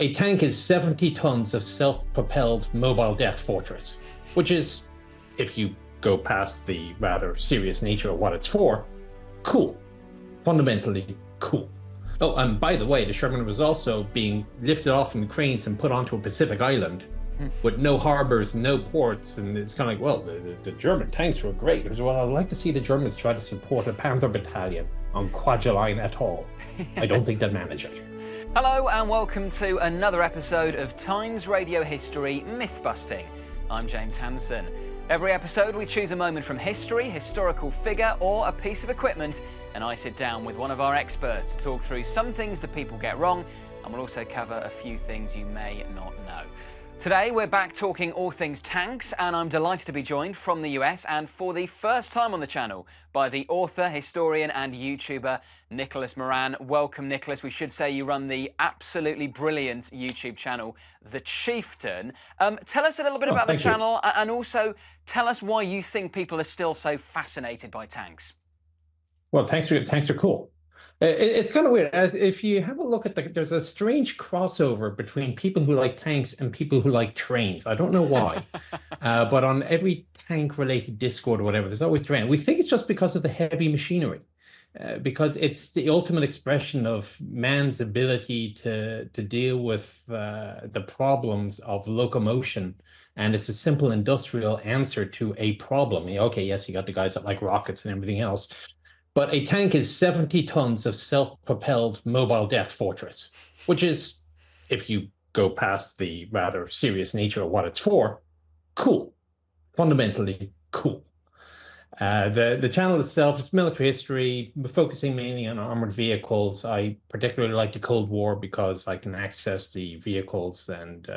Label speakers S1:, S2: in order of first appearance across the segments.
S1: A tank is 70 tons of self-propelled mobile death fortress, which is, if you go past the rather serious nature of what it's for, cool. Fundamentally cool. Oh, and by the way, the Sherman was also being lifted off in cranes and put onto a Pacific island with no harbors, no ports, and it's kind of like, well, the German tanks were great. It was, well, I'd like to see the Germans try to support a Panther battalion on Kwajalein Atoll. I don't think they'd manage it.
S2: Hello and welcome to another episode of Times Radio History Myth-Busting. I'm James Hanson. Every episode we choose a moment from history, historical figure or a piece of equipment, and I sit down with one of our experts to talk through some things that people get wrong, and we'll also cover a few things you may not know. Today we're back talking all things tanks, and I'm delighted to be joined from the US and for the first time on the channel by the author, historian and YouTuber Nicholas Moran. Welcome, Nicholas. We should say you run the absolutely brilliant YouTube channel, The Chieftain. Tell us a little bit about the channel and also tell us why you think people are still so fascinated by tanks.
S1: Well, tanks are cool. It's kind of weird. If you have a look at there's a strange crossover between people who like tanks and people who like trains. I don't know why, but on every tank-related Discord or whatever, there's always train. We think it's just because of the heavy machinery, because it's the ultimate expression of man's ability to deal with the problems of locomotion. And it's a simple industrial answer to a problem. Okay, yes, you got the guys that like rockets and everything else. But a tank is 70 tons of self-propelled mobile death fortress, which is, if you go past the rather serious nature of what it's for, cool. Fundamentally cool. The channel itself is military history, focusing mainly on armored vehicles. I particularly like the Cold War because I can access the vehicles and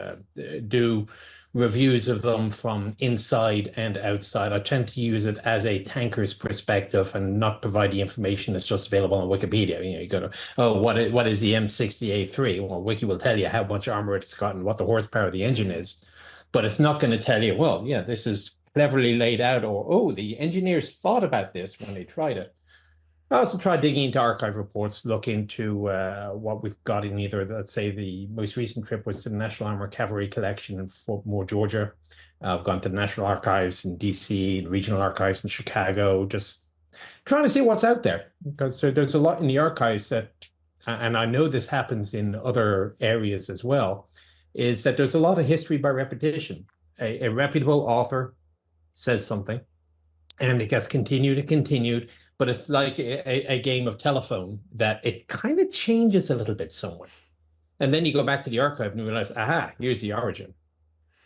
S1: do reviews of them from inside and outside. I tend to use it as a tanker's perspective and not provide the information that's just available on Wikipedia. You know, you go to, oh, what is the M60A3? Well, Wiki will tell you how much armor it's got and what the horsepower of the engine is, but it's not going to tell you, well, yeah, this is cleverly laid out, or, oh, the engineers thought about this when they tried it. I also tried digging into archive reports, look into what we've got in either, let's say the most recent trip was to the National Armor Cavalry Collection in Fort Moore, Georgia. I've gone to the National Archives in DC, and regional archives in Chicago, just trying to see what's out there. Because there's a lot in the archives that, and I know this happens in other areas as well, is that there's a lot of history by repetition. A reputable author says something, and it gets continued and continued, but it's like a game of telephone that it kind of changes a little bit somewhere. And then you go back to the archive and you realize, aha, here's the origin.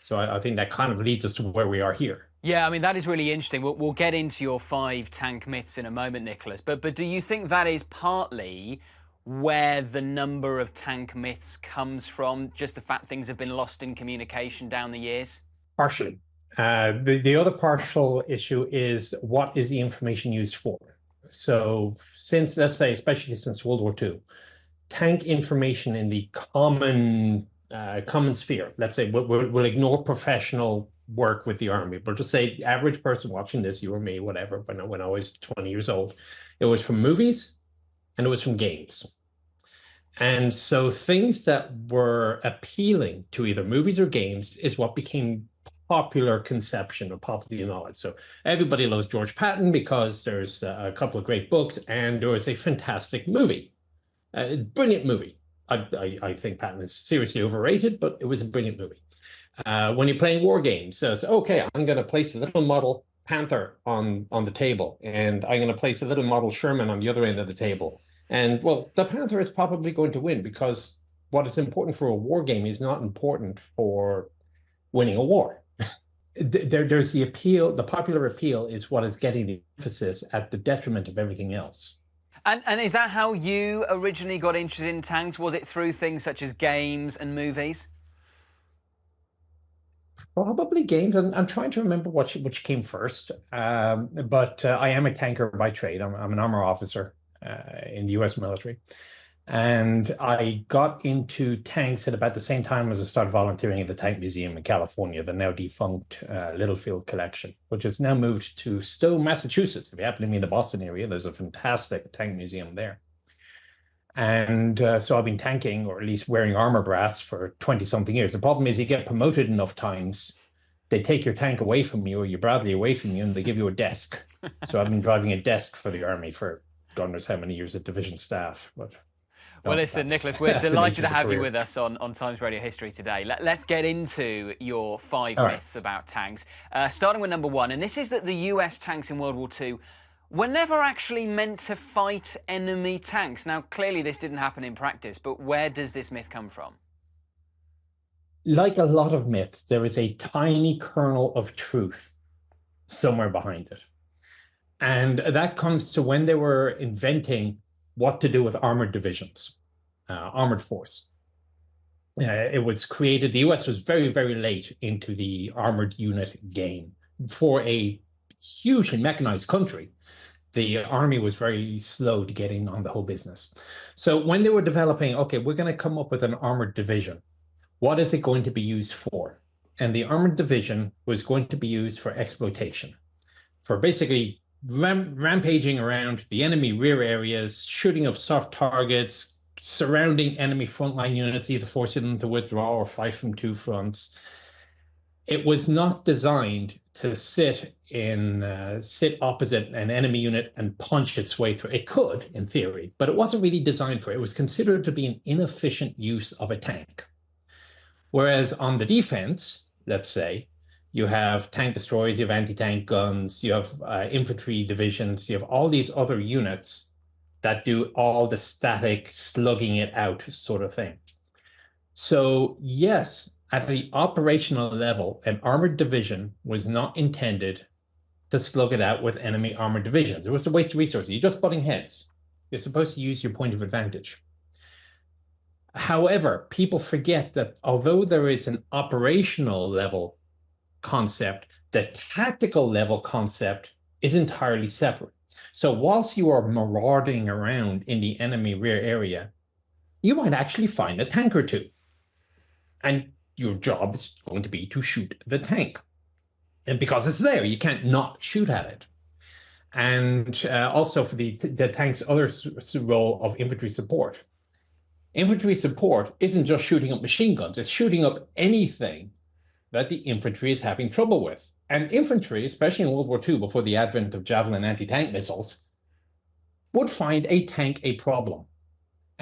S1: So I think that kind of leads us to where we are here.
S2: Yeah, I mean, that is really interesting. We'll get into your 5 tank myths in a moment, Nicholas, but do you think that is partly where the number of tank myths comes from, just the fact things have been lost in communication down the years?
S1: Partially. The other partial issue is, what is the information used for? So since, let's say, especially since World War II, tank information in the common sphere, let's say we'll ignore professional work with the Army, but just say the average person watching this, you or me, whatever, but when I was 20 years old, it was from movies and it was from games. And so things that were appealing to either movies or games is what became popular conception of popular knowledge. So everybody loves George Patton because there's a couple of great books and there was a fantastic movie, a brilliant movie. I think Patton is seriously overrated, but it was a brilliant movie. When you're playing war games, so okay, I'm going to place a little model Panther on the table, and I'm going to place a little model Sherman on the other end of the table. And well, the Panther is probably going to win because what is important for a war game is not important for winning a war. There's the appeal, the popular appeal is what is getting the emphasis at the detriment of everything else.
S2: And is that how you originally got interested in tanks? Was it through things such as games and movies?
S1: Probably games. And I'm trying to remember which came first. But I am a tanker by trade. I'm an armor officer in the US military. And I got into tanks at about the same time as I started volunteering at the Tank Museum in California, the now defunct Littlefield collection, which has now moved to Stowe, Massachusetts. If you happen to be in the Boston area, there's a fantastic tank museum there. And so I've been tanking, or at least wearing armor brass, for 20-something years. The problem is you get promoted enough times, they take your tank away from you, or your Bradley away from you, and they give you a desk. So I've been driving a desk for the army for God knows how many years at division staff. But
S2: well,
S1: no,
S2: listen, Nicholas, we're
S1: that's the
S2: delighted
S1: nature
S2: to
S1: of the
S2: have you
S1: career.
S2: with us on Times Radio History today. Let's get into your 5
S1: All right.
S2: myths about tanks, starting with number 1. And this is that the US tanks in World War II were never actually meant to fight enemy tanks. Now, clearly this didn't happen in practice, but where does this myth come from?
S1: Like a lot of myths, there is a tiny kernel of truth somewhere behind it. And that comes to when they were inventing what to do with armored divisions, armored force. It was created, the US was very, very late into the armored unit game. For a hugely mechanized country, the army was very slow to get in on the whole business. So when they were developing, okay, we're going to come up with an armored division, what is it going to be used for? And the armored division was going to be used for exploitation, for basically rampaging around the enemy rear areas, shooting up soft targets, surrounding enemy frontline units, either forcing them to withdraw or fight from 2 fronts. It was not designed to sit opposite an enemy unit and punch its way through. It could, in theory, but it wasn't really designed for it. It was considered to be an inefficient use of a tank. Whereas on the defense, let's say, you have tank destroyers, you have anti-tank guns, you have infantry divisions, you have all these other units that do all the static slugging it out sort of thing. So yes, at the operational level, an armored division was not intended to slug it out with enemy armored divisions. It was a waste of resources. You're just butting heads. You're supposed to use your point of advantage. However, people forget that although there is an operational level concept, the tactical level concept is entirely separate. So whilst you are marauding around in the enemy rear area, you might actually find a tank or two. And your job is going to be to shoot the tank. And because it's there, you can't not shoot at it. And also for the tank's other role of infantry support. Infantry support isn't just shooting up machine guns, it's shooting up anything that the infantry is having trouble with. And infantry, especially in World War II, before the advent of Javelin anti-tank missiles, would find a tank a problem.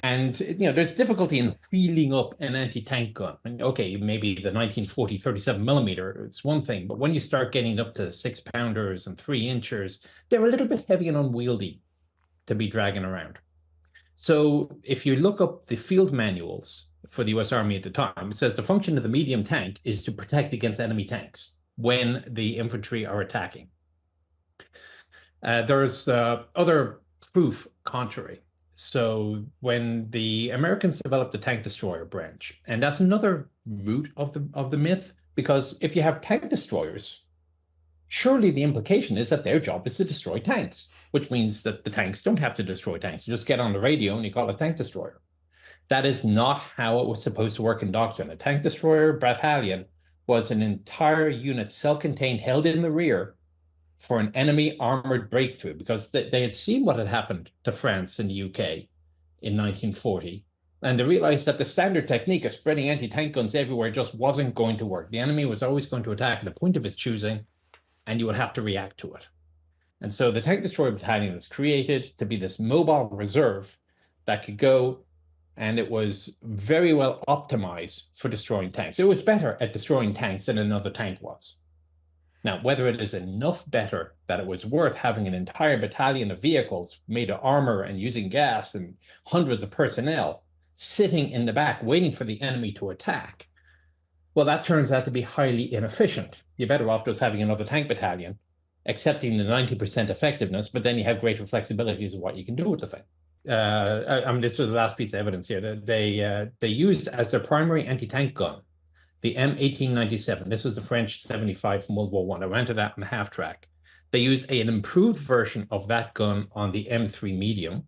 S1: And there's difficulty in wheeling up an anti-tank gun. And okay, maybe the 1940 37 millimeter, it's one thing, but when you start getting up to 6-pounders and 3-inchers, they're a little bit heavy and unwieldy to be dragging around. So if you look up the field manuals for the US Army at the time, it says the function of the medium tank is to protect against enemy tanks when the infantry are attacking. There's other proof contrary. So when the Americans developed the tank destroyer branch, and that's another root of the myth, because if you have tank destroyers, surely the implication is that their job is to destroy tanks, which means that the tanks don't have to destroy tanks. You just get on the radio and you call it a tank destroyer. That is not how it was supposed to work in doctrine. A tank destroyer battalion was an entire unit, self-contained, held in the rear for an enemy armored breakthrough, because they had seen what had happened to France and the UK in 1940. And they realized that the standard technique of spreading anti-tank guns everywhere just wasn't going to work. The enemy was always going to attack at a point of its choosing, and you would have to react to it. And so the tank destroyer battalion was created to be this mobile reserve that could go, and it was very well optimized for destroying tanks. It was better at destroying tanks than another tank was. Now, whether it is enough better that it was worth having an entire battalion of vehicles made of armor and using gas and hundreds of personnel sitting in the back waiting for the enemy to attack, well, that turns out to be highly inefficient. You're better off just having another tank battalion, accepting the 90% effectiveness, but then you have greater flexibility as to what you can do with the thing. I mean, this is the last piece of evidence here. They used as their primary anti-tank gun the M1897. This was the French 75 from World War I. I rented that in half track. They used an improved version of that gun on the M3 medium,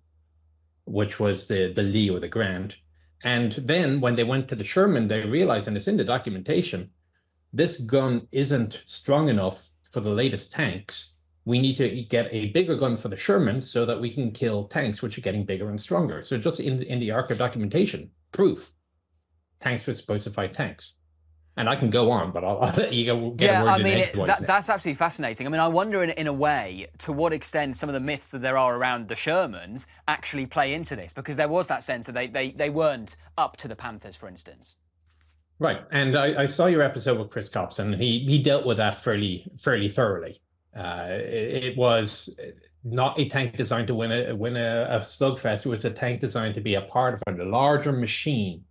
S1: which was the Lee or the Grand. And then when they went to the Sherman, they realized, and it's in the documentation, this gun isn't strong enough for the latest tanks. we need to get a bigger gun for the Sherman so that we can kill tanks, which are getting bigger and stronger. So just in the arc of documentation, proof, tanks would supposed to fight tanks. And I can go on, but I'll let you go get a word in edgewise.
S2: That's absolutely fascinating. I mean, I wonder in a way to what extent some of the myths that there are around the Shermans actually play into this, because there was that sense that they weren't up to the Panthers, for instance.
S1: Right, and I saw your episode with Chris Copps, and he dealt with that fairly thoroughly. It was not a tank designed to win a slugfest. It was a tank designed to be a part of a larger machine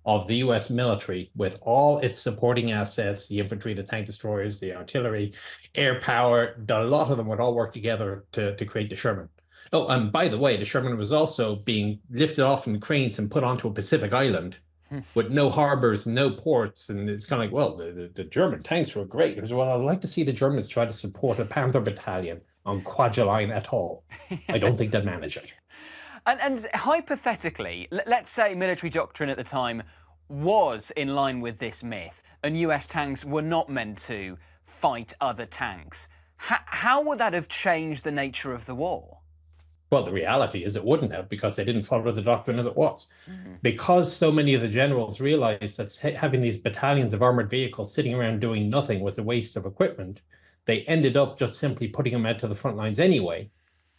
S1: of the U.S. military with all its supporting assets, the infantry, the tank destroyers, the artillery, air power. A lot of them would all work together to create the Sherman. Oh, and by the way, the Sherman was also being lifted off in cranes and put onto a Pacific island with no harbors, no ports. And it's kind of like, well, the German tanks were great. It was, well, I'd like to see the Germans try to support a Panther battalion on Kwajalein Atoll. I don't think they'd manage it.
S2: And hypothetically, let's say military doctrine at the time was in line with this myth and US tanks were not meant to fight other tanks. How would that have changed the nature of the war?
S1: Well, the reality is it wouldn't have, because they didn't follow the doctrine as it was. Because so many of the generals realized that having these battalions of armored vehicles sitting around doing nothing was a waste of equipment, they ended up just simply putting them out to the front lines anyway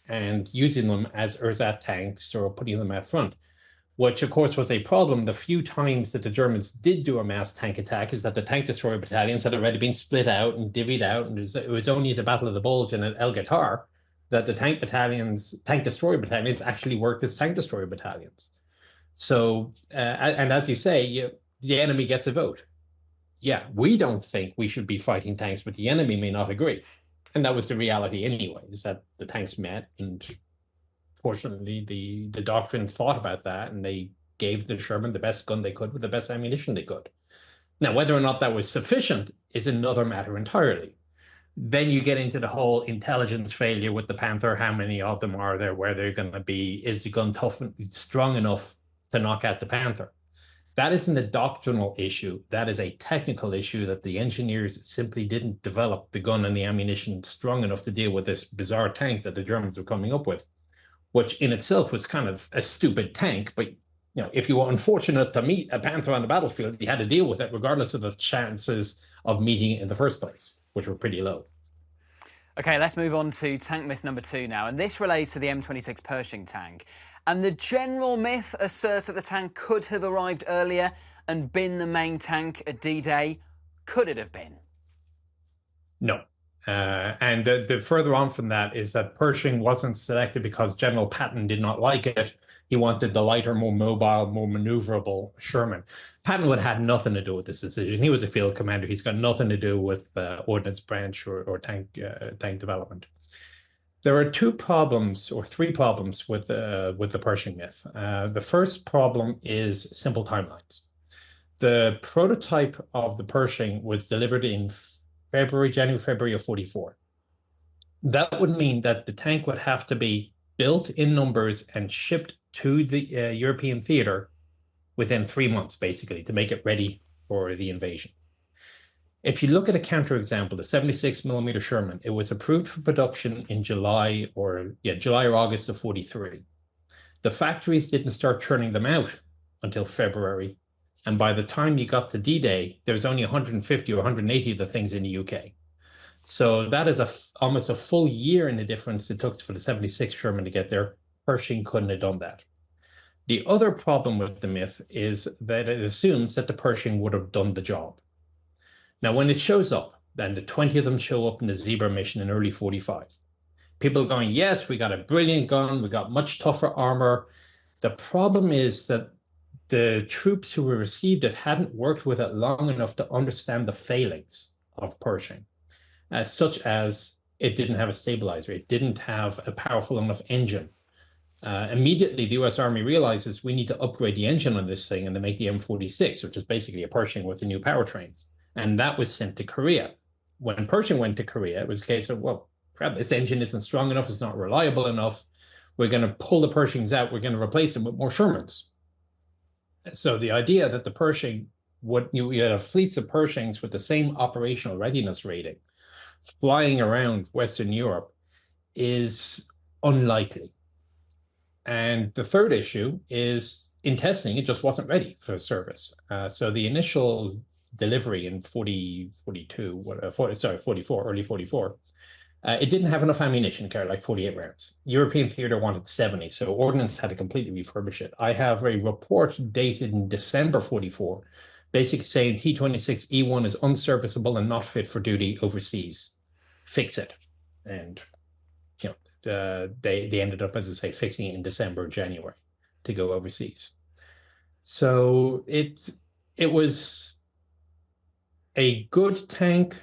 S1: and using them as ersatz tanks or putting them out front, which of course was a problem. The few times that the Germans did do a mass tank attack is that the tank destroyer battalions had already been split out and divvied out, and it was only at the Battle of the Bulge and at El Gatar that the tank destroyer battalions actually worked as tank destroyer battalions. So, and as you say, the enemy gets a vote. Yeah, we don't think we should be fighting tanks, but the enemy may not agree. And that was the reality anyway, is that the tanks met, and fortunately the doctrine thought about that, and they gave the Sherman the best gun they could with the best ammunition they could. Now, whether or not that was sufficient is another matter entirely. Then you get into the whole intelligence failure with the Panther. How many of them are there? Where they're going to be? Is the gun tough and strong enough to knock out the Panther? That isn't a doctrinal issue. That is a technical issue, that the engineers simply didn't develop the gun and the ammunition strong enough to deal with this bizarre tank that the Germans were coming up with, which in itself was kind of a stupid tank. But if you were unfortunate to meet a Panther on the battlefield, you had to deal with it regardless of the chances of meeting it in the first place, which were pretty low.
S2: Okay, let's move on to tank myth number 2 now, and this relates to the M26 Pershing tank. And the general myth asserts that the tank could have arrived earlier and been the main tank at D-Day. Could it have been?
S1: No. And the further on from that is that Pershing wasn't selected because General Patton did not like it. He wanted the lighter, more mobile, more maneuverable Sherman. Patton would have had nothing to do with this decision. He was a field commander. He's got nothing to do with ordnance branch or tank development. There are 2 problems or 3 problems with the Pershing myth. The first problem is simple timelines. The prototype of the Pershing was delivered in January, February of 44. That would mean that the tank would have to be built in numbers and shipped to the European theater within 3 months, basically, to make it ready for the invasion. If you look at a counterexample, the 76mm Sherman, it was approved for production in July or August of 43. The factories didn't start churning them out until February. And by the time you got to D-Day, there's only 150 or 180 of the things in the UK. So that is almost a full year in the difference it took for the 76 Sherman to get there. Pershing couldn't have done that. The other problem with the myth is that it assumes that the Pershing would have done the job. Now, when it shows up, then the 20 of them show up in the Zebra mission in early 45. People are going, yes, we got a brilliant gun, we got much tougher armor. The problem is that the troops who received it hadn't worked with it long enough to understand the failings of Pershing, such as it didn't have a stabilizer, it didn't have a powerful enough engine. Immediately, the US Army realizes we need to upgrade the engine on this thing, and they make the M46, which is basically a Pershing with a new powertrain. And that was sent to Korea. When Pershing went to Korea, it was a case of, well, crap, this engine isn't strong enough, it's not reliable enough. We're going to pull the Pershings out, we're going to replace them with more Shermans. So the idea that the Pershing you had fleets of Pershings with the same operational readiness rating flying around Western Europe is unlikely. And the third issue is in testing, it just wasn't ready for service. So the initial delivery in 44, early 44, it didn't have enough ammunition to carry like 48 rounds. European theater wanted 70, so Ordnance had to completely refurbish it. I have a report dated in December 44, basically saying T-26E1 is unserviceable and not fit for duty overseas. Fix it. And they ended up, as I say, fixing it in December, January to go overseas. So it was a good tank,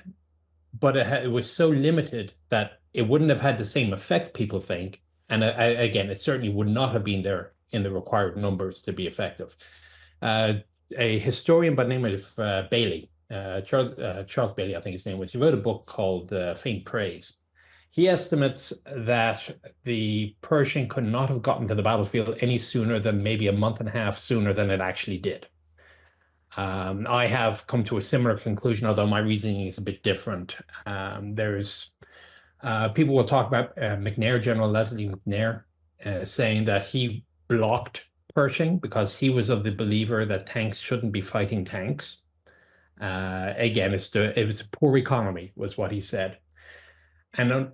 S1: but it was so limited that it wouldn't have had the same effect, people think. And again, it certainly would not have been there in the required numbers to be effective. A historian by the name of Bailey, Charles Bailey, I think his name was, he wrote a book called Faint Praise. He estimates that the Pershing could not have gotten to the battlefield any sooner than maybe a month and a half sooner than it actually did. I have come to a similar conclusion, although my reasoning is a bit different. There's people will talk about McNair, General Leslie McNair, saying that he blocked Pershing because he was of the believer that tanks shouldn't be fighting tanks. Again, it was a poor economy, was what he said. And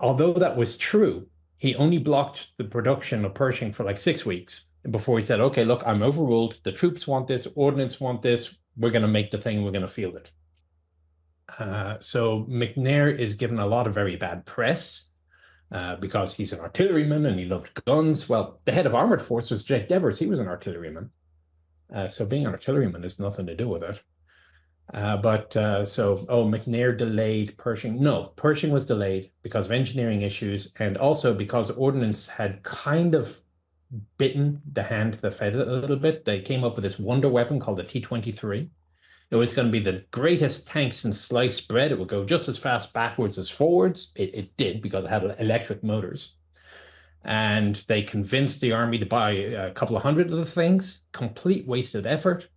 S1: although that was true, he only blocked the production of Pershing for like 6 weeks before he said, okay, look, I'm overruled. The troops want this. Ordnance want this. We're going to make the thing. We're going to field it. So McNair is given a lot of very bad press because he's an artilleryman and he loved guns. Well, the head of armored force was Jake Devers. He was an artilleryman. So being an artilleryman has nothing to do with it. McNair delayed Pershing. No, Pershing was delayed because of engineering issues and also because Ordnance had kind of bitten the hand that fed it a little bit. They came up with this wonder weapon called the T-23. It was going to be the greatest tank since sliced bread. It would go just as fast backwards as forwards. It did because it had electric motors. And they convinced the army to buy a couple of hundred of the things. Complete wasted effort.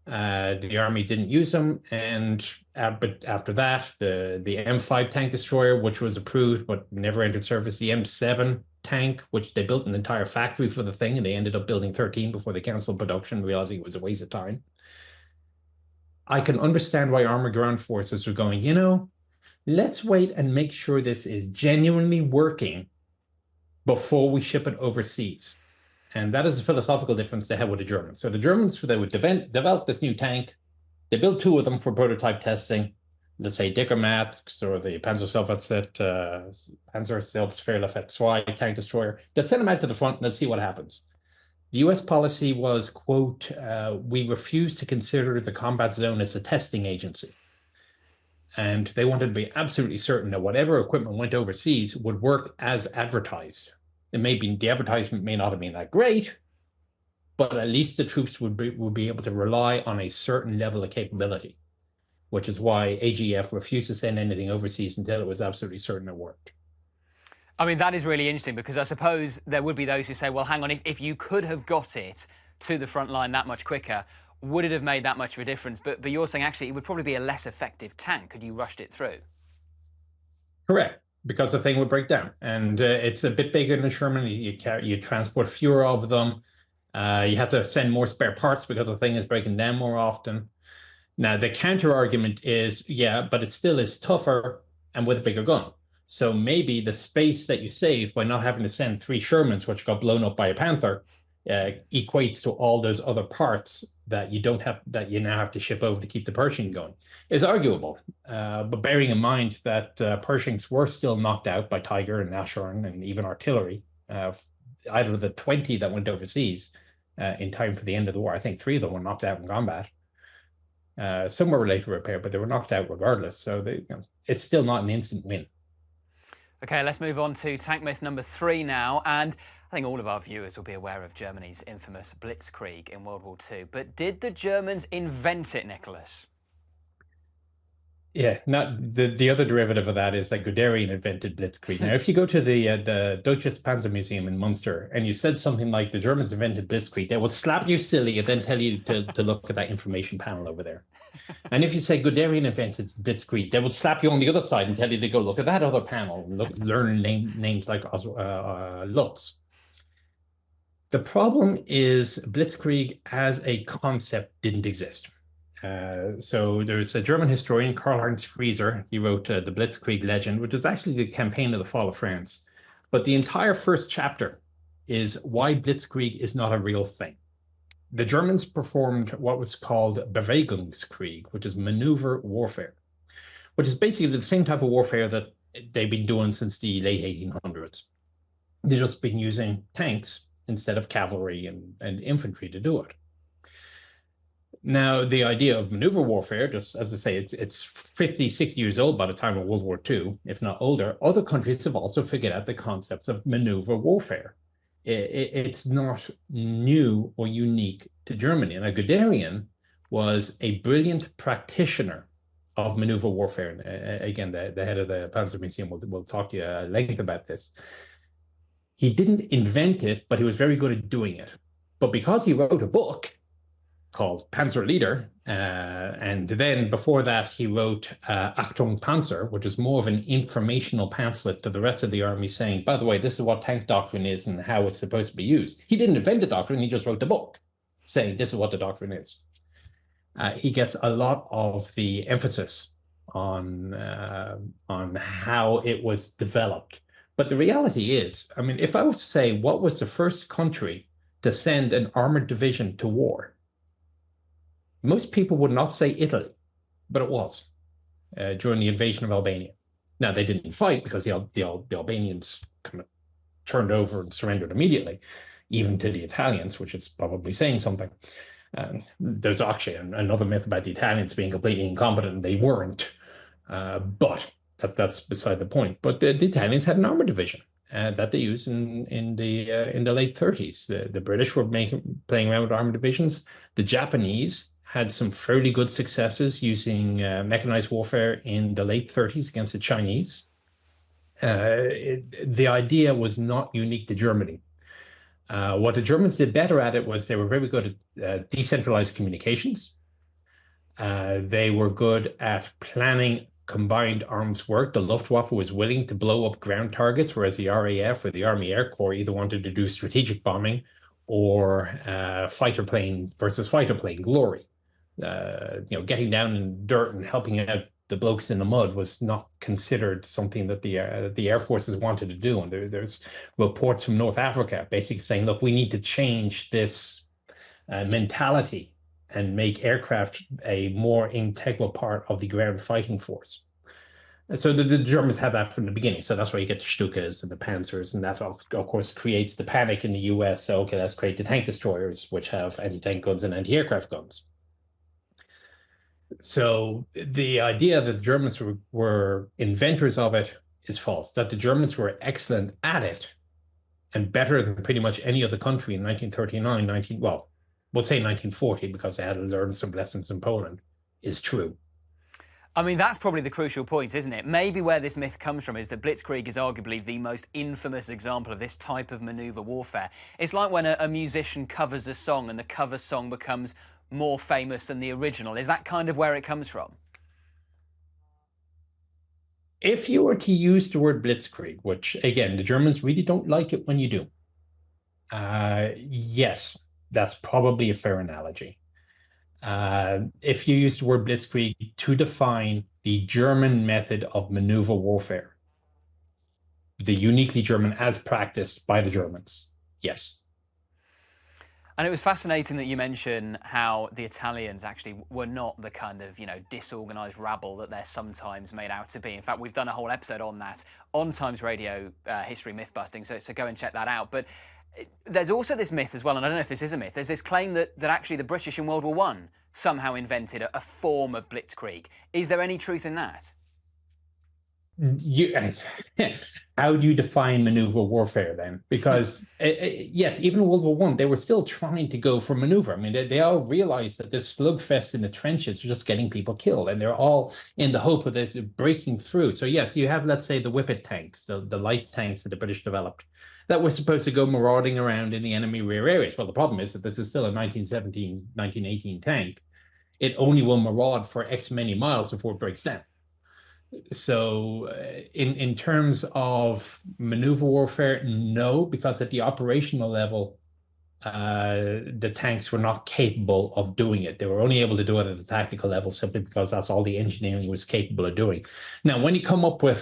S1: The army didn't use them, but after that, the M5 tank destroyer, which was approved but never entered service, the M7 tank, which they built an entire factory for the thing, and they ended up building 13 before they canceled production, realizing it was a waste of time. I can understand why armored ground forces are going, let's wait and make sure this is genuinely working before we ship it overseas. And that is a philosophical difference they had with the Germans. So the Germans, they would develop this new tank. They built 2 of them for prototype testing. Let's say Dickermax or the Panzerselbstfährlefett II tank destroyer. They'll send them out to the front and let's see what happens. The US policy was, quote, we refuse to consider the combat zone as a testing agency. And they wanted to be absolutely certain that whatever equipment went overseas would work as advertised. The advertisement may not have been that great, but at least the troops would be able to rely on a certain level of capability, which is why AGF refused to send anything overseas until it was absolutely certain it worked.
S2: I mean, that is really interesting because I suppose there would be those who say, well, hang on, if you could have got it to the front line that much quicker, would it have made that much of a difference? But you're saying actually it would probably be a less effective tank had you rushed it through.
S1: Correct. Because the thing would break down, and it's a bit bigger than a Sherman. You transport fewer of them. You have to send more spare parts because the thing is breaking down more often. Now the counter argument is, yeah, but it still is tougher and with a bigger gun. So maybe the space that you save by not having to send 3 Shermans, which got blown up by a Panther, equates to all those other parts that you now have to ship over to keep the Pershing going, is arguable. But bearing in mind that Pershings were still knocked out by Tiger and Nashorn and even artillery, out of the 20 that went overseas in time for the end of the war, I think 3 of them were knocked out in combat. Some were later repaired, but they were knocked out regardless. So it's still not an instant win.
S2: Okay, let's move on to tank myth number 3 now. And I think all of our viewers will be aware of Germany's infamous Blitzkrieg in World War II. But did the Germans invent it, Nicholas?
S1: Yeah, not the other derivative of that is that Guderian invented Blitzkrieg. Now, if you go to the Deutsches Panzer Museum in Munster and you said something like the Germans invented Blitzkrieg, they will slap you silly and then tell you to look at that information panel over there. And if you say Guderian invented Blitzkrieg, they will slap you on the other side and tell you to go look at that other panel and learn names like Lutz. The problem is Blitzkrieg as a concept didn't exist. So there's a German historian, Karl-Heinz Frieser. He wrote the Blitzkrieg legend, which is actually the campaign of the fall of France. But the entire first chapter is why Blitzkrieg is not a real thing. The Germans performed what was called Bewegungskrieg, which is maneuver warfare, which is basically the same type of warfare that they've been doing since the late 1800s. They've just been using tanks instead of cavalry and infantry to do it. Now, the idea of maneuver warfare, just as I say, it's 50, 60 years old by the time of World War II, if not older. Other countries have also figured out the concepts of maneuver warfare. It's not new or unique to Germany. And Guderian was a brilliant practitioner of maneuver warfare. And again, the head of the Panzer Museum will talk to you at length about this. He didn't invent it, but he was very good at doing it. But because he wrote a book called Panzer Leader, and then before that he wrote Achtung Panzer, which is more of an informational pamphlet to the rest of the army saying, by the way, this is what tank doctrine is and how it's supposed to be used. He didn't invent the doctrine, he just wrote the book saying this is what the doctrine is. He gets a lot of the emphasis on how it was developed. But the reality is, I mean, if I was to say what was the first country to send an armored division to war, most people would not say Italy, but it was during the invasion of Albania. Now, they didn't fight because the Albanians kind of turned over and surrendered immediately, even to the Italians, which is probably saying something. There's actually another myth about the Italians being completely incompetent, and they weren't. But that's beside the point. But the Italians had an armored division that they used in the late 30s. The British were playing around with armored divisions. The Japanese had some fairly good successes using mechanized warfare in the late 30s against the Chinese. The idea was not unique to Germany. What the Germans did better at it was they were very good at decentralized communications. They were good at planning combined arms work. The Luftwaffe was willing to blow up ground targets, whereas the RAF or the Army Air Corps either wanted to do strategic bombing or fighter plane versus fighter plane glory. Getting down in dirt and helping out the blokes in the mud was not considered something that the Air Forces wanted to do. And there's reports from North Africa basically saying, look, we need to change this mentality and make aircraft a more integral part of the ground fighting force. So the Germans had that from the beginning. So that's why you get the Stukas and the Panzers, and that, of course, creates the panic in the US. So, okay, let's create the tank destroyers, which have anti-tank guns and anti-aircraft guns. So the idea that the Germans were inventors of it is false. That the Germans were excellent at it and better than pretty much any other country in 1939, we'll say 1940 because they had to learn some lessons in Poland, is true.
S2: I mean, that's probably the crucial point, isn't it? Maybe where this myth comes from is that Blitzkrieg is arguably the most infamous example of this type of maneuver warfare. It's like when a musician covers a song and the cover song becomes more famous than the original. Is that kind of where it comes from?
S1: If you were to use the word Blitzkrieg, which, again, the Germans really don't like it when you do, yes, that's probably a fair analogy. If you use the word Blitzkrieg to define the German method of maneuver warfare, the uniquely German as practiced by the Germans, yes.
S2: And it was fascinating that you mention how the Italians actually were not the kind of, disorganized rabble that they're sometimes made out to be. In fact, we've done a whole episode on that on Times Radio History Myth-Busting, so go and check that out. But there's also this myth as well, and I don't know if this is a myth, there's this claim that actually the British in World War I somehow invented a form of Blitzkrieg. Is there any truth in that?
S1: You, how do you define maneuver warfare then? Because yes, even in World War One, they were still trying to go for maneuver. I mean, they all realized that this slugfest in the trenches was just getting people killed, and they're all in the hope of this breaking through. So yes, you have, let's say, the Whippet tanks, the light tanks that the British developed, that were supposed to go marauding around in the enemy rear areas. Well, the problem is that this is still a 1917, 1918 tank. It only will maraud for X many miles before it breaks down. So, in terms of maneuver warfare, no, because at the operational level, the tanks were not capable of doing it. They were only able to do it at the tactical level simply because that's all the engineering was capable of doing. Now, when you come up with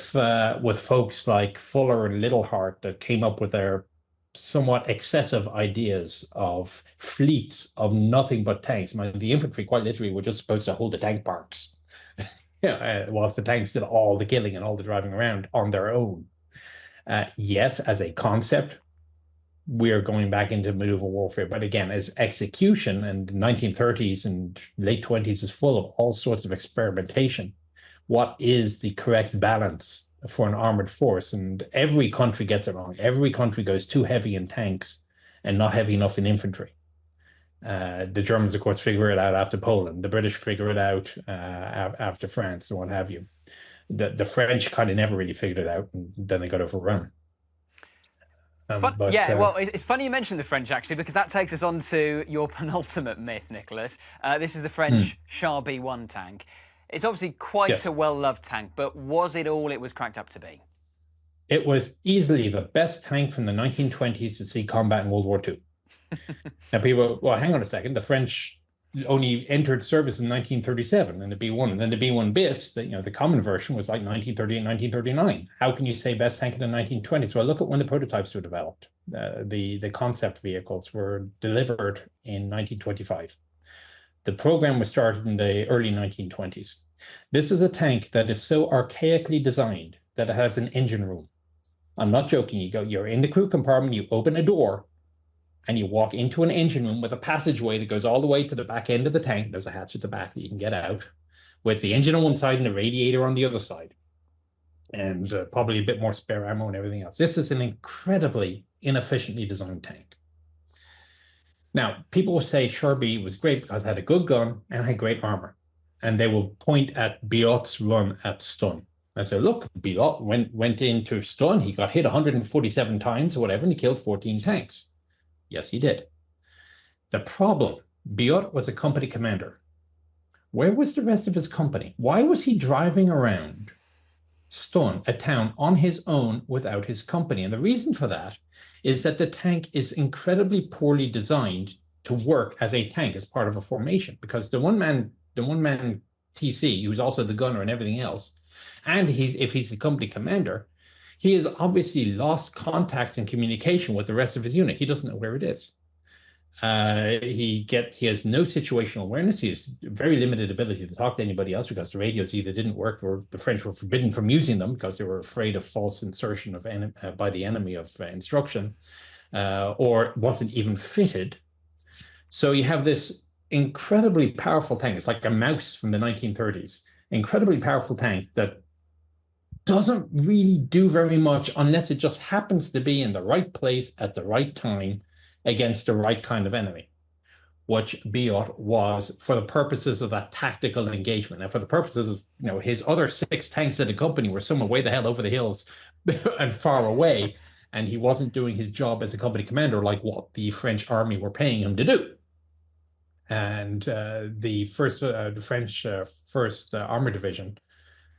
S1: folks like Fuller and Littleheart that came up with their somewhat excessive ideas of fleets of nothing but tanks, I mean, the infantry quite literally were just supposed to hold the tank parks. Yeah, whilst the tanks did all the killing and all the driving around on their own. Yes, as a concept, we're going back into maneuver warfare. But again, as execution, and the 1930s and late 20s is full of all sorts of experimentation. What is the correct balance for an armored force? And every country gets it wrong. Every country goes too heavy in tanks and not heavy enough in infantry. The Germans, of course, figure it out after Poland. The British figure it out after France and what have you. The French kind of never really figured it out, and then they got overrun.
S2: Well, it's funny you mentioned the French, actually, because that takes us on to your penultimate myth, Nicholas. This is the French Char B1 tank. It's obviously quite a well-loved tank, but was it all it was cracked up to be?
S1: It was easily the best tank from the 1920s to see combat in World War II. Now, people, well, hang on a second. The French only entered service in 1937 in the B1, and then the B1 bis, the common version was like 1938, 1939. How can you say best tank in the 1920s? Well, look at when the prototypes were developed. The concept vehicles were delivered in 1925. The program was started in the early 1920s. This is a tank that is so archaically designed that it has an engine room. I'm not joking. You're in the crew compartment, you open a door, and you walk into an engine room with a passageway that goes all the way to the back end of the tank. There's a hatch at the back that you can get out, with the engine on one side and the radiator on the other side, and probably a bit more spare ammo and everything else. This is an incredibly inefficiently designed tank. Now, people will say Char B was great because it had a good gun and had great armor. And they will point at Biot's run at Stun. And say, look, Biot went into Stun. He got hit 147 times or whatever, and he killed 14 tanks. Yes, he did. The problem, Biot was a company commander. Where was the rest of his company? Why was he driving around Stun, a town, on his own without his company? And the reason for that is that the tank is incredibly poorly designed to work as a tank, as part of a formation, because the one-man TC, who's also the gunner and everything else, and if he's the company commander, he has obviously lost contact and communication with the rest of his unit. He doesn't know where it is. He has no situational awareness. He has very limited ability to talk to anybody else because the radios either didn't work or the French were forbidden from using them because they were afraid of false insertion by the enemy of instruction, or wasn't even fitted. So you have this incredibly powerful tank. It's like a mouse from the 1930s. Incredibly powerful tank that doesn't really do very much unless it just happens to be in the right place at the right time against the right kind of enemy, which Biot was for the purposes of that tactical engagement. And for the purposes of, his other 6 tanks in the company were somewhere way the hell over the hills and far away, and he wasn't doing his job as a company commander like what the French army were paying him to do. And the French First Armor Division,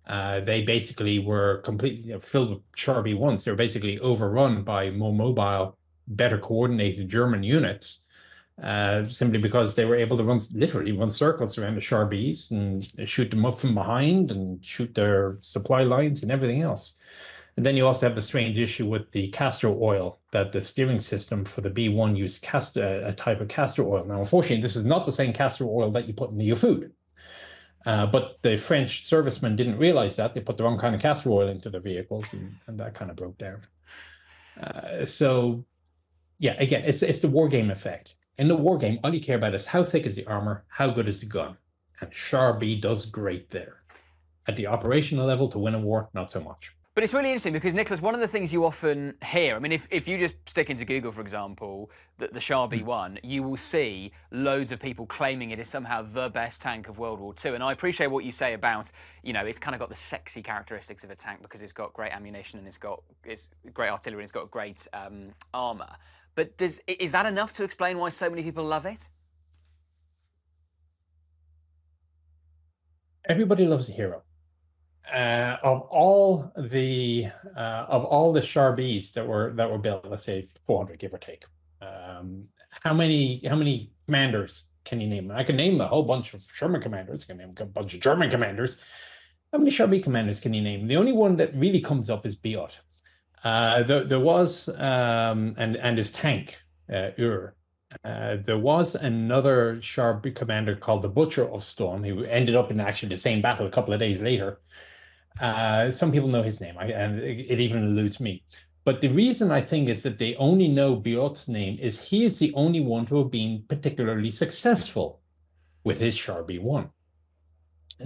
S1: they basically were completely filled with Char B1s. They were basically overrun by more mobile, better coordinated German units, simply because they were able to literally run circles around the Char Bs and shoot them up from behind and shoot their supply lines and everything else. And then you also have the strange issue with the castor oil, that the steering system for the B1 used a type of castor oil. Now, unfortunately, this is not the same castor oil that you put into your food. But the French servicemen didn't realize that. They put the wrong kind of castor oil into their vehicles, and that kind of broke down. So, yeah, again, it's the war game effect. In the war game, all you care about is how thick is the armor, how good is the gun. And Char B does great there. At the operational level, to win a war, not so much.
S2: But it's really interesting because, Nicholas, one of the things you often hear, I mean, if you just stick into Google, for example, the Char B1, you will see loads of people claiming it is somehow the best tank of World War II. And I appreciate what you say about, you know, it's kind of got the sexy characteristics of a tank because it's got great ammunition and it's great artillery and it's got great armour. But is that enough to explain why so many people love it?
S1: Everybody loves a hero. Of all the Char Bs that were built, let's say 400, give or take, how many commanders can you name? I can name a whole bunch of Sherman commanders. I can name a bunch of German commanders. How many Char B commanders can you name? The only one that really comes up is Biot. There was and his tank Ur. There was another Char B commander called the Butcher of Stone, who ended up in actually the same battle a couple of days later. Some people know his name, and it even eludes me. But the reason I think is that they only know Biot's name is he is the only one to have been particularly successful with his Char B1.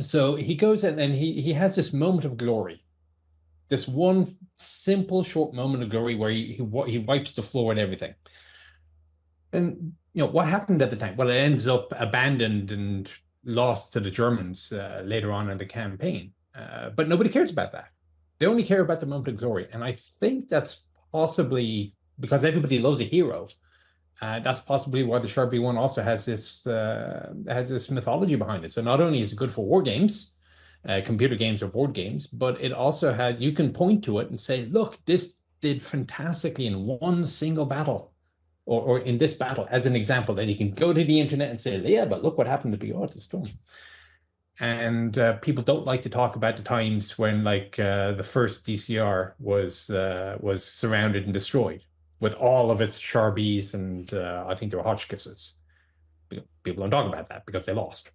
S1: So he goes in and he has this moment of glory, this one simple short moment of glory where he wipes the floor and everything. And what happened at the time? Well, it ends up abandoned and lost to the Germans later on in the campaign. But nobody cares about that. They only care about the moment of glory. And I think that's possibly because everybody loves a hero. That's possibly why the Char B1 also has this mythology behind it. So not only is it good for war games, computer games or board games, but it also has, you can point to it and say, look, this did fantastically in one single battle. Or in this battle, as an example, then you can go to the internet and say, yeah, but look what happened to Biot the Stone. And people don't like to talk about the times when, like, the first DCR was surrounded and destroyed with all of its Char Bs and I think there were Hotchkisses. People don't talk about that because they lost.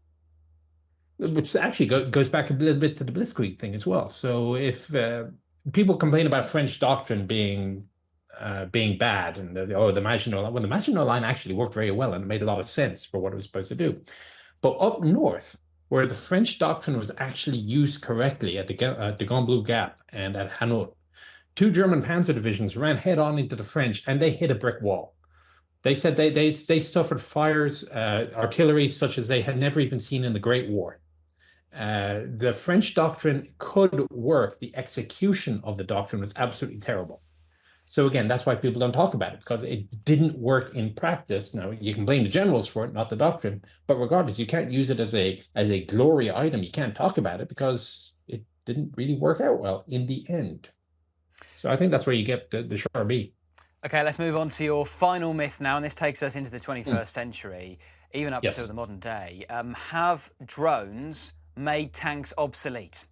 S1: Which actually goes back a little bit to the Blitzkrieg thing as well. So if people complain about French doctrine being bad and the Maginot Line, well, the Maginot Line actually worked very well and it made a lot of sense for what it was supposed to do. But up north, where the French doctrine was actually used correctly at the Gamblu Gap and at Hanot, two German panzer divisions ran head on into the French and they hit a brick wall. They said they suffered fires, artillery such as they had never even seen in the Great War. The French doctrine could work. The execution of the doctrine was absolutely terrible. So again, that's why people don't talk about it, because it didn't work in practice. Now, you can blame the generals for it, not the doctrine, but regardless, you can't use it as a glory item. You can't talk about it because it didn't really work out well in the end. So I think that's where you get the Char B.
S2: Okay, let's move on to your final myth now, and this takes us into the 21st century, even up to the modern day. Have drones made tanks obsolete?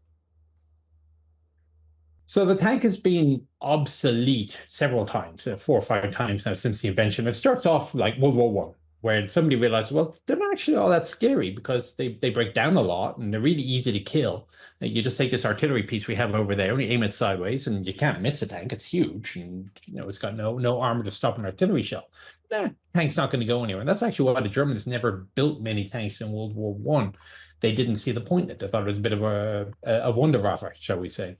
S1: So the tank has been obsolete several times, 4 or 5 times now since the invention. It starts off like World War I, where somebody realized, well, they're not actually all that scary because they break down a lot and they're really easy to kill. You just take this artillery piece we have over there, only aim it sideways, and you can't miss a tank. It's huge, and it's got no armor to stop an artillery shell. Tank's not going to go anywhere. And that's actually why the Germans never built many tanks in World War I. They didn't see the point in it. They thought it was a bit of a Wunderwaffe, shall we say.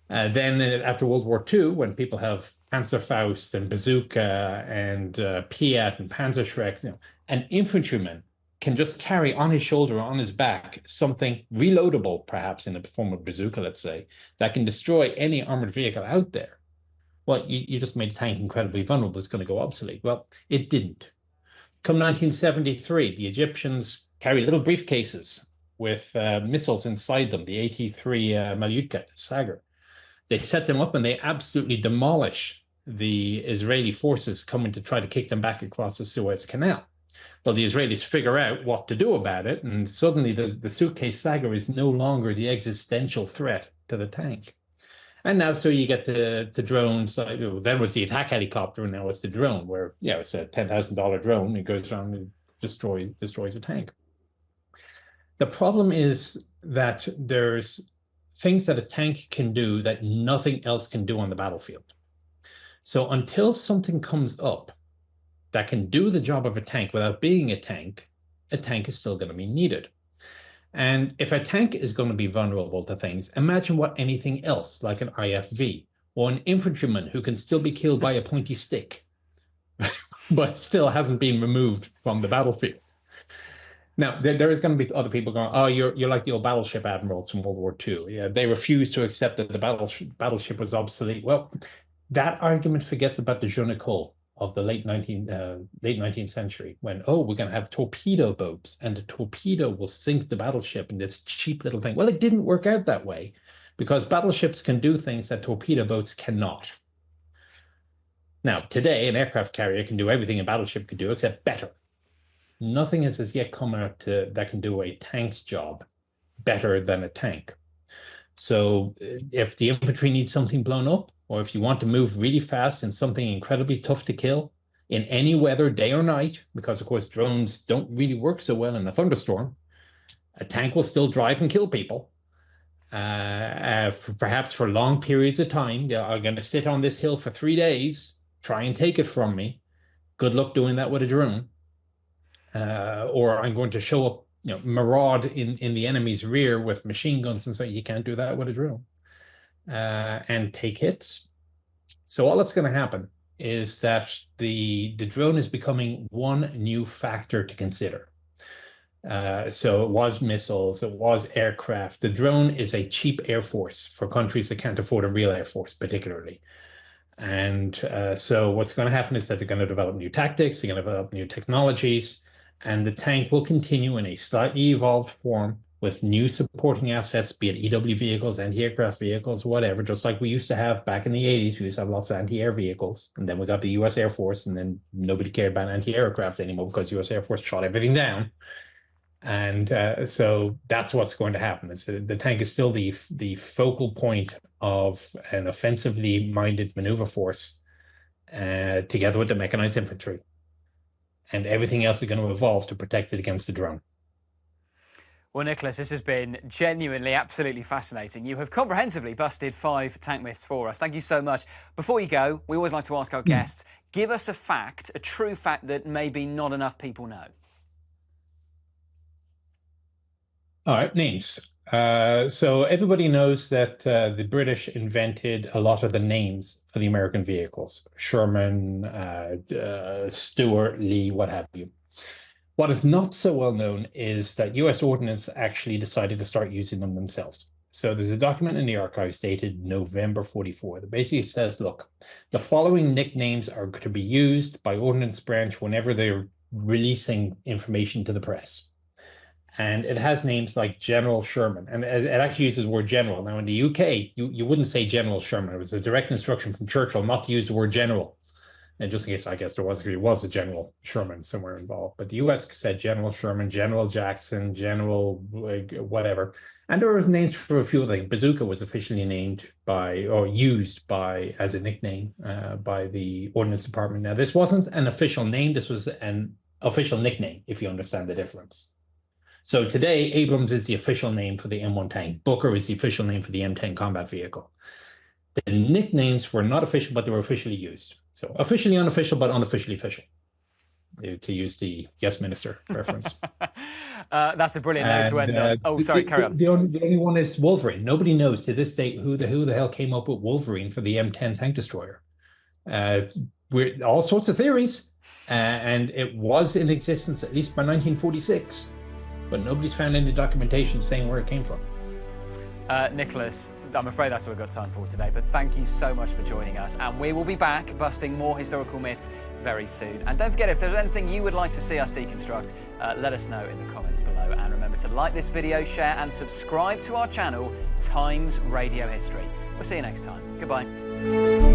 S1: Then after World War II, when people have Panzerfaust and Bazooka and Piat and Panzerschreck, an infantryman can just carry on his shoulder or on his back something reloadable, perhaps in the form of bazooka, let's say, that can destroy any armored vehicle out there. Well, you just made a tank incredibly vulnerable. It's going to go obsolete. Well, it didn't. Come 1973, the Egyptians carry little briefcases with missiles inside them, the AT-3 Malyutka, Sagar. They set them up and they absolutely demolish the Israeli forces coming to try to kick them back across the Suez Canal. Well, the Israelis figure out what to do about it, and suddenly the suitcase Sagar is no longer the existential threat to the tank. And now, so you get the drones. Then was the attack helicopter, and now it's the drone, where it's a $10,000 drone. It goes around and destroys a tank. The problem is that there's things that a tank can do that nothing else can do on the battlefield. So until something comes up that can do the job of a tank without being a tank is still going to be needed. And if a tank is going to be vulnerable to things, imagine what anything else, like an IFV or an infantryman who can still be killed by a pointy stick, but still hasn't been removed from the battlefield. Now, there is going to be other people going, oh, you're like the old battleship admirals from World War II. Yeah, they refused to accept that the battleship was obsolete. Well, that argument forgets about the Jeu Nicole of the late 19th century, when, oh, we're going to have torpedo boats and the torpedo will sink the battleship in this cheap little thing. Well, it didn't work out that way because battleships can do things that torpedo boats cannot. Now, today, an aircraft carrier can do everything a battleship could do except better. Nothing has as yet come out that can do a tank's job better than a tank. So if the infantry needs something blown up, or if you want to move really fast in something incredibly tough to kill in any weather, day or night, because of course drones don't really work so well in a thunderstorm, a tank will still drive and kill people. Perhaps for long periods of time. They are going to sit on this hill for 3 days, try and take it from me. Good luck doing that with a drone. Or I'm going to show up, maraud in the enemy's rear with machine guns and so you can't do that with a drone. And take hits. So all that's going to happen is that the drone is becoming one new factor to consider. So it was missiles, it was aircraft. The drone is a cheap air force for countries that can't afford a real air force, particularly. And so what's going to happen is that they're going to develop new tactics, they're going to develop new technologies, and the tank will continue in a slightly evolved form with new supporting assets, be it EW vehicles, anti-aircraft vehicles, whatever, just like we used to have back in the 80s. We used to have lots of anti-air vehicles. And then we got the US Air Force, and then nobody cared about anti-aircraft anymore because US Air Force shot everything down. And so that's what's going to happen. So the tank is still the focal point of an offensively minded maneuver force together with the mechanized infantry. And everything else is going to evolve to protect it against the drone.
S2: Well, Nicholas, this has been genuinely absolutely fascinating. You have comprehensively busted 5 tank myths for us. Thank you so much. Before you go, we always like to ask our guests, give us a fact, a true fact that maybe not enough people know.
S1: All right, names. So everybody knows that the British invented a lot of the names for the American vehicles. Sherman, Stuart, Lee, what have you. What is not so well known is that US Ordnance actually decided to start using them themselves. So there's a document in the archives dated November 44 that basically says, look, the following nicknames are to be used by Ordnance Branch whenever they're releasing information to the press. And it has names like General Sherman, and it actually uses the word general. Now in the UK, you wouldn't say General Sherman. It was a direct instruction from Churchill not to use the word general. And just in case, I guess there was a General Sherman somewhere involved. But the US said General Sherman, General Jackson, General whatever. And there were names for a few of them. Bazooka was officially named by, or used by, as a nickname by the Ordnance Department. Now, this wasn't an official name. This was an official nickname, if you understand the difference. So today, Abrams is the official name for the M1 tank. Booker is the official name for the M10 combat vehicle. The nicknames were not official, but they were officially used. So officially unofficial, but unofficially official, to use the Yes Minister reference.
S2: That's a brilliant note to end on. Oh, sorry, carry on.
S1: The only one is Wolverine. Nobody knows to this date who the hell came up with Wolverine for the M10 tank destroyer. We're all sorts of theories, and it was in existence at least by 1946. But nobody's found any documentation saying where it came from.
S2: Nicholas, I'm afraid that's what we've got time for today, but thank you so much for joining us. And we will be back busting more historical myths very soon. And don't forget, if there's anything you would like to see us deconstruct, let us know in the comments below. And remember to like this video, share and subscribe to our channel, Times Radio History. We'll see you next time. Goodbye.